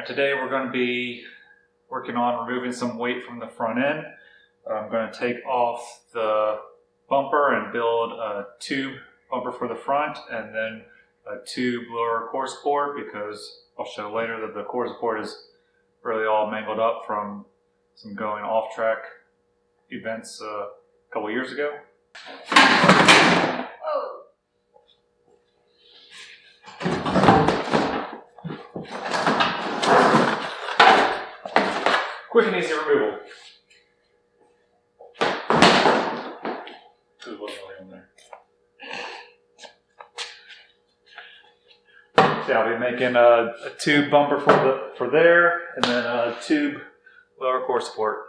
Today we're going to be working on removing some weight from the front end. I'm going to take off the bumper and build a tube bumper for the front and then a tube lower core support, because I'll show later that the core support is really all mangled up from some going off track events a couple years ago. Quick and easy removal. There's one really on there. So I'll be making a tube bumper for there, and then a tube lower core support.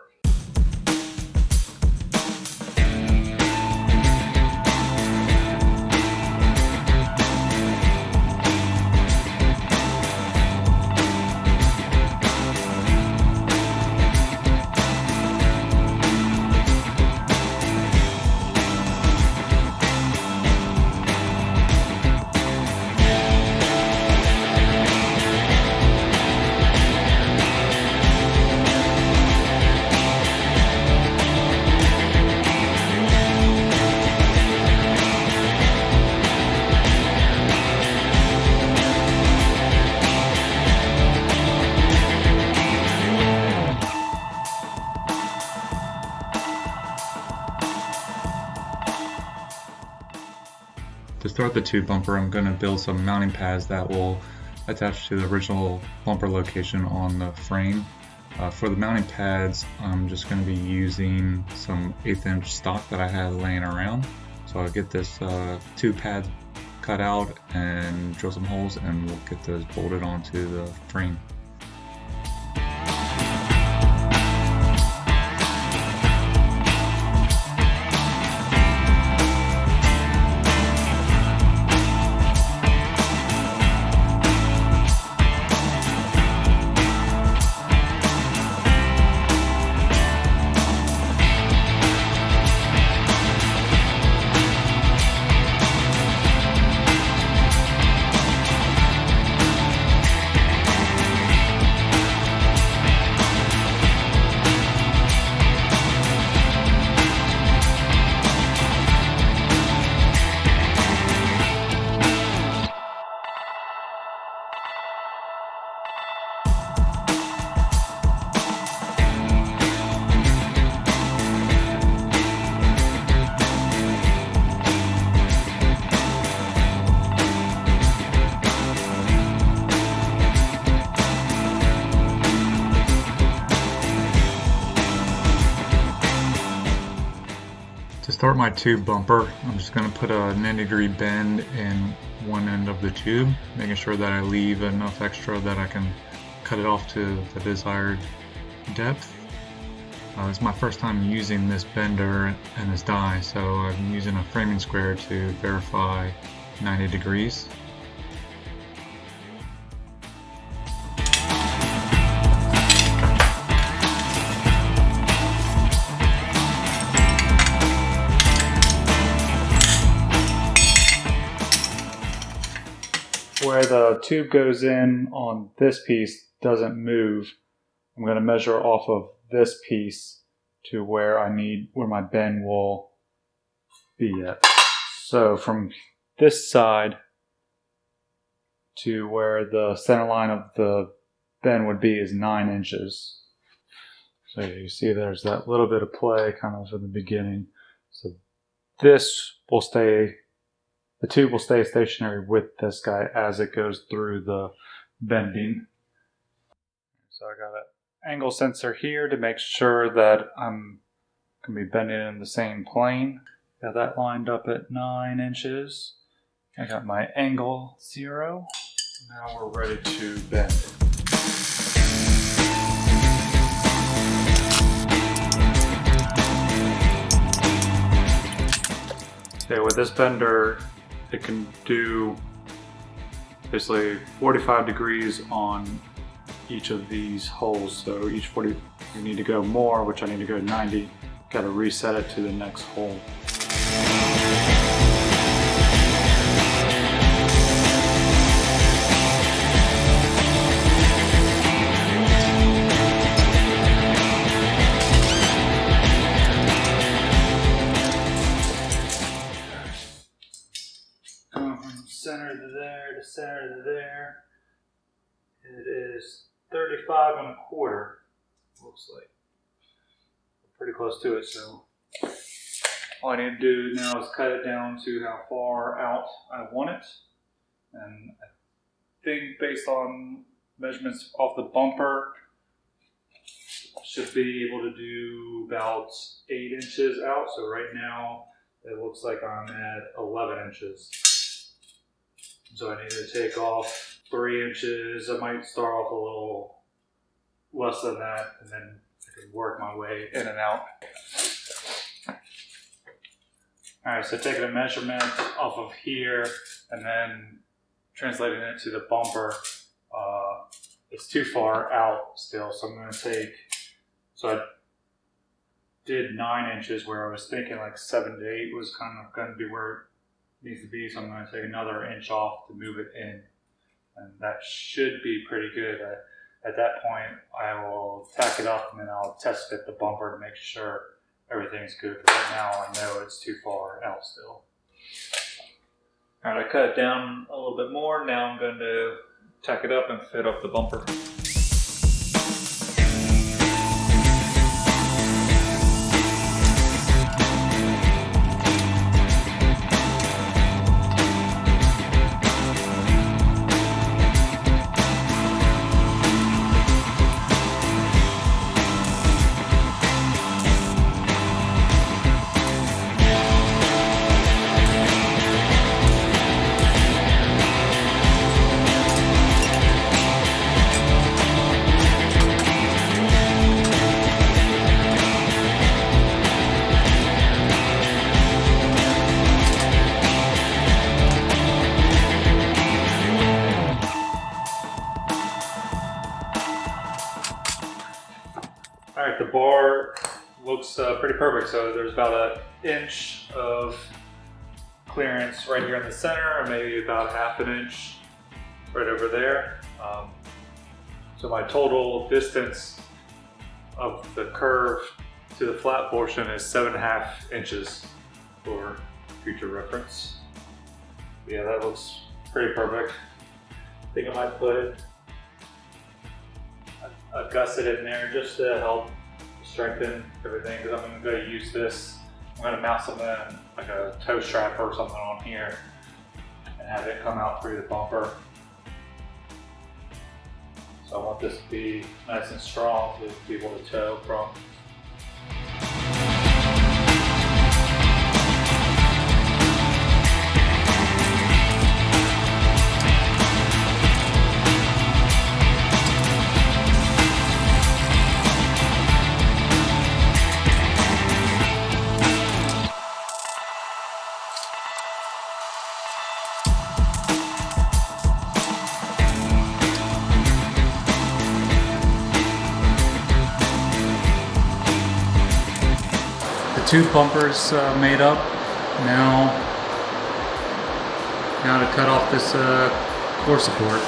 To start the tube bumper, I'm going to build some mounting pads that will attach to the original bumper location on the frame. For the mounting pads, I'm just going to be using some 1/8 inch stock that I had laying around. So I'll get this tube pad cut out and drill some holes, and we'll get those bolted onto the frame. To start my tube bumper, I'm just going to put a 90-degree bend in one end of the tube, making sure that I leave enough extra that I can cut it off to the desired depth. It's my first time using this bender and this die, so I'm using a framing square to verify 90 degrees. Where the tube goes in on this piece doesn't move. I'm going to measure off of this piece to where my bend will be at. So from this side to where the center line of the bend would be is 9 inches. So you see there's that little bit of play kind of in the beginning. So this will stay. The tube will stay stationary with this guy as it goes through the bending. So I got an angle sensor here to make sure that I'm going to be bending in the same plane. Got that lined up at 9 inches. I got my angle 0. Now we're ready to bend. Okay, with this bender, it can do basically 45 degrees on each of these holes. So each 40, you need to go more, which I need to go 90. Got to reset it to the next hole. is 35.25. Looks like pretty close to it. So all I need to do now is cut it down to how far out I want it, and I think based on measurements off the bumper, should be able to do about 8 inches out. So right now it looks like I'm at 11 inches. So I need to take off 3 inches. I might start off a little less than that, and then I can work my way in and out. Alright, so taking a measurement off of here and then translating it to the bumper, it's too far out still, so I'm going to take, so I did 9 inches where I was thinking like 7 to 8 was kind of going to be where it needs to be, so I'm going to take another inch off to move it in, and that should be pretty good. At that point, I will tack it up and then I'll test fit the bumper to make sure everything's good. But right now, I know it's too far out still. All right, I cut it down a little bit more. Now I'm going to tack it up and fit up the bumper. Alright, the bar looks pretty perfect. So there's about 1 inch of clearance right here in the center, or maybe about 1/2 inch right over there. So my total distance of the curve to the flat portion is 7.5 inches for future reference. Yeah, that looks pretty perfect. I think I might put a gusset in there just to help strengthen everything, because I'm going to use this. I'm going to mount something like a toe strap or something on here and have it come out through the bumper. So I want this to be nice and strong to be able to tow from. Two bumpers made up. Now to cut off this core support.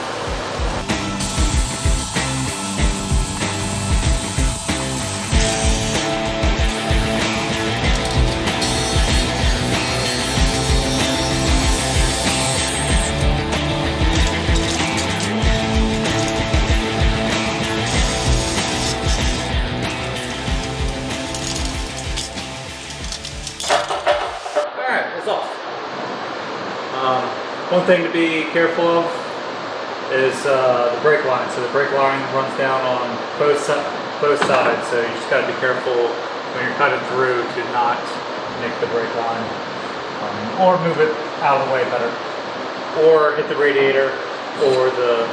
One thing to be careful of is the brake line. So the brake line runs down on both sides, so you just got to be careful when you're cutting through to not nick the brake line, or move it out of the way better, or hit the radiator or the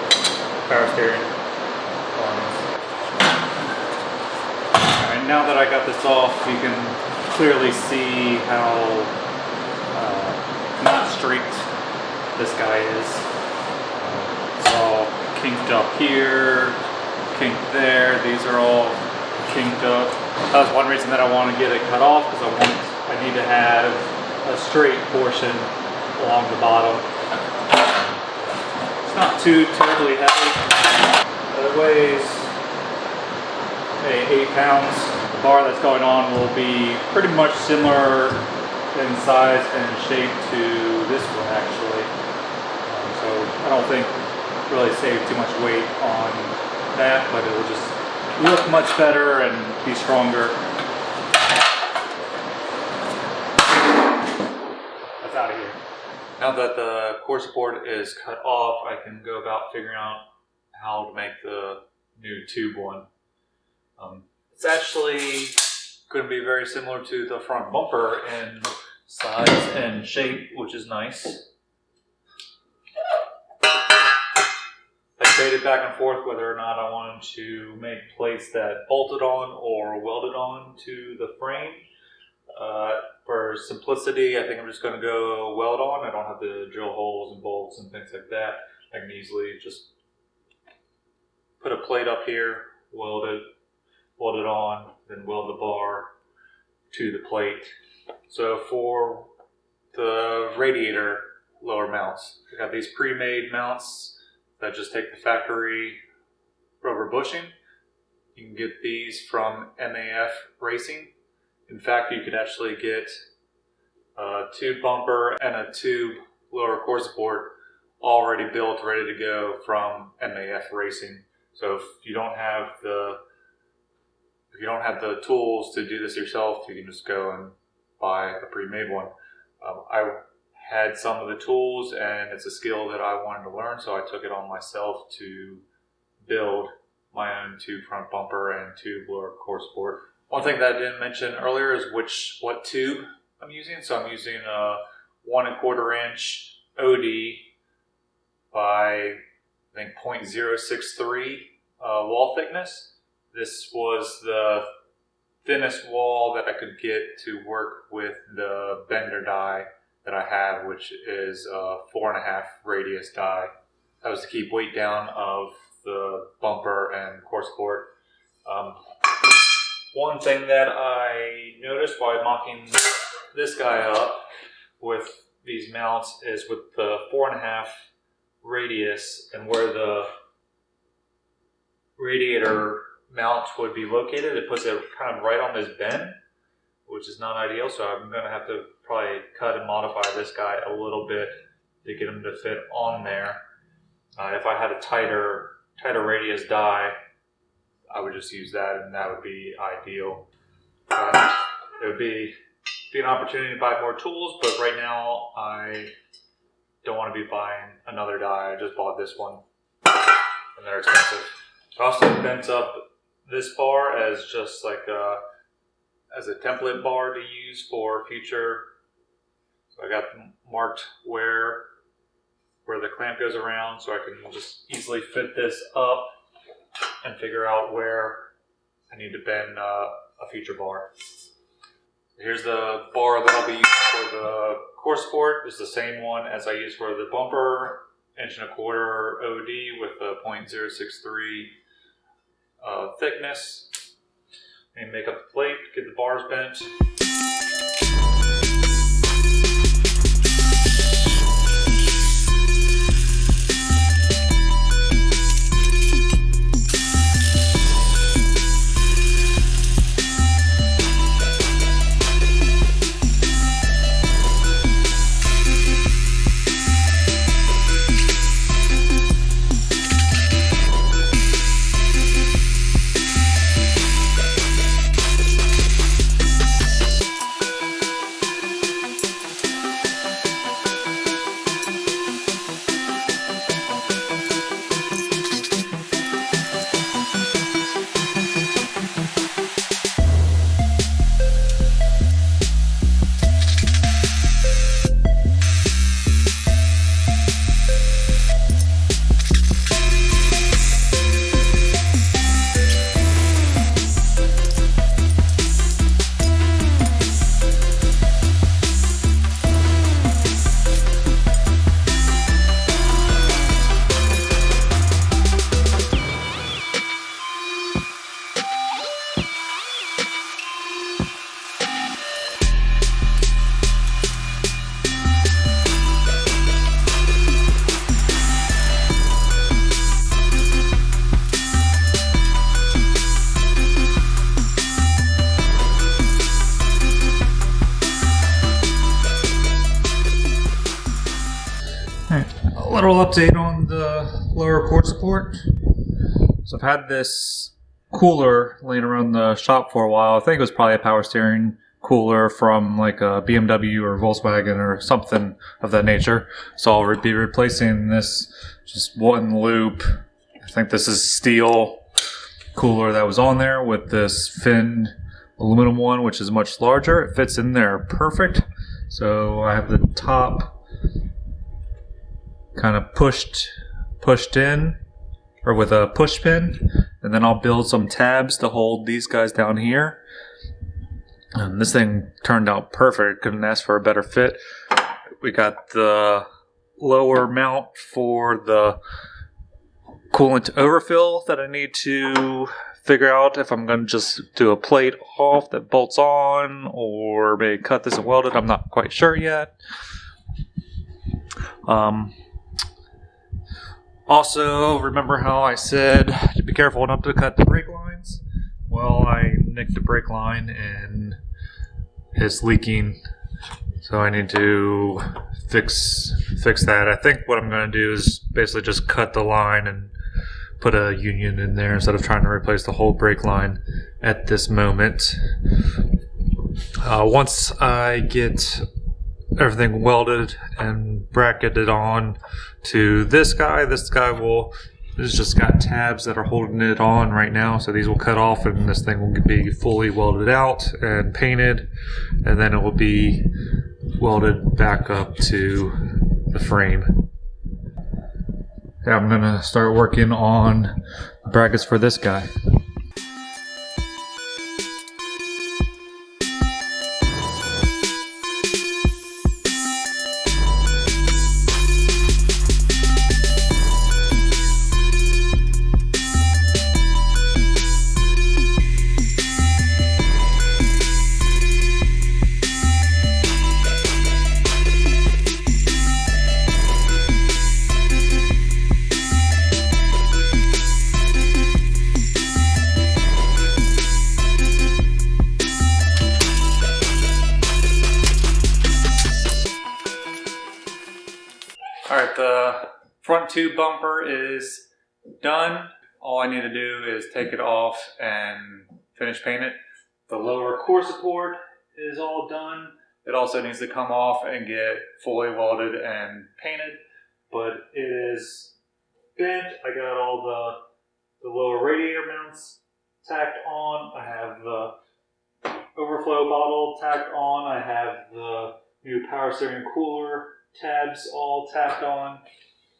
power steering lines. Alright, now that I got this off, you can clearly see how not streaked this guy is. It's all kinked up here, kinked there. These are all kinked up. That was one reason that I want to get it cut off, because I need to have a straight portion along the bottom. It's not too terribly heavy. It weighs 8 pounds. The bar that's going on will be pretty much similar in size and shape to this one actually. So I don't think really save too much weight on that, but it will just look much better and be stronger. That's out of here. Now that the core support is cut off, I can go about figuring out how to make the new tube one. It's actually going to be very similar to the front bumper in size and shape, which is nice. I debated back and forth whether or not I wanted to make plates that bolted on or welded on to the frame. For simplicity, I think I'm just going to go weld on. I don't have to drill holes and bolts and things like that. I can easily just put a plate up here, weld it on, then weld the bar to the plate. So for the radiator lower mounts, I got these pre-made mounts that just take the factory rubber bushing. You can get these from MAF Racing. In fact, you could actually get a tube bumper and a tube lower core support already built, ready to go from MAF Racing. So if you don't have the tools to do this yourself, you can just go and buy a pre-made one. I had some of the tools, and it's a skill that I wanted to learn, so I took it on myself to build my own tube front bumper and tube lower core support. One thing that I didn't mention earlier is what tube I'm using. So I'm using a 1 1/4 inch OD by, I think, 0.063 wall thickness. This was the thinnest wall that I could get to work with the bender die that I have, which is a 4.5 radius die. That was to keep weight down of the bumper and core support. One thing that I noticed while mocking this guy up with these mounts is with the 4.5 radius and where the radiator mount would be located, it puts it kind of right on this bend, which is not ideal. So I'm going to have to probably cut and modify this guy a little bit to get him to fit on there. If I had a tighter radius die, I would just use that, and that would be ideal. It would be an opportunity to buy more tools, but right now I don't want to be buying another die. I just bought this one, and they're expensive. I also bent up this bar as just like as a template bar to use for future. So I got marked where the clamp goes around, so I can just easily fit this up and figure out where I need to bend a future bar. Here's the bar that I'll be using for the core support. It's the same one as I use for the bumper, 1 1/4 OD with a 0.063 thickness. And make up the plate, get the bars bent. Little update on the lower core support. So I've had this cooler laying around the shop for a while. I think it was probably a power steering cooler from like a BMW or Volkswagen or something of that nature. So I'll be replacing this just one loop. I think this is steel cooler that was on there with this finned aluminum one, which is much larger. It fits in there perfect. So I have the top kind of pushed in, or with a push pin, and then I'll build some tabs to hold these guys down here. And this thing turned out perfect. Couldn't ask for a better fit. We got the lower mount for the coolant overfill that I need to figure out if I'm going to just do a plate off that bolts on, or maybe cut this and weld it. I'm not quite sure yet. Also, remember how I said to be careful not to cut the brake lines? Well, I nicked the brake line and it's leaking, so I need to fix that. I think what I'm going to do is basically just cut the line and put a union in there instead of trying to replace the whole brake line at this moment. Once I get everything welded and bracketed on to this guy has just got tabs that are holding it on right now, so these will cut off and this thing will be fully welded out and painted, and then it will be welded back up to the frame. Yeah, I'm gonna start working on brackets for this guy. Alright, the front tube bumper is done. All I need to do is take it off and finish paint it. The lower core support is all done. It also needs to come off and get fully welded and painted, but it is bent. I got all the lower radiator mounts tacked on. I have the overflow bottle tacked on. I have the new power steering cooler tabs all tacked on.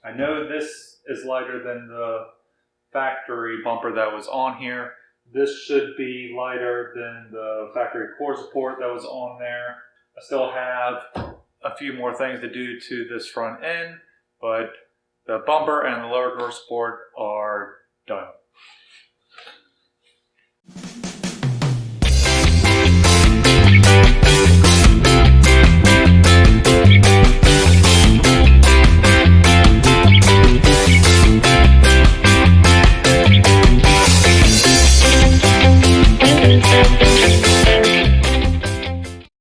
I know this is lighter than the factory bumper that was on here. This should be lighter than the factory core support that was on there. I still have a few more things to do to this front end, but the bumper and the lower core support are done.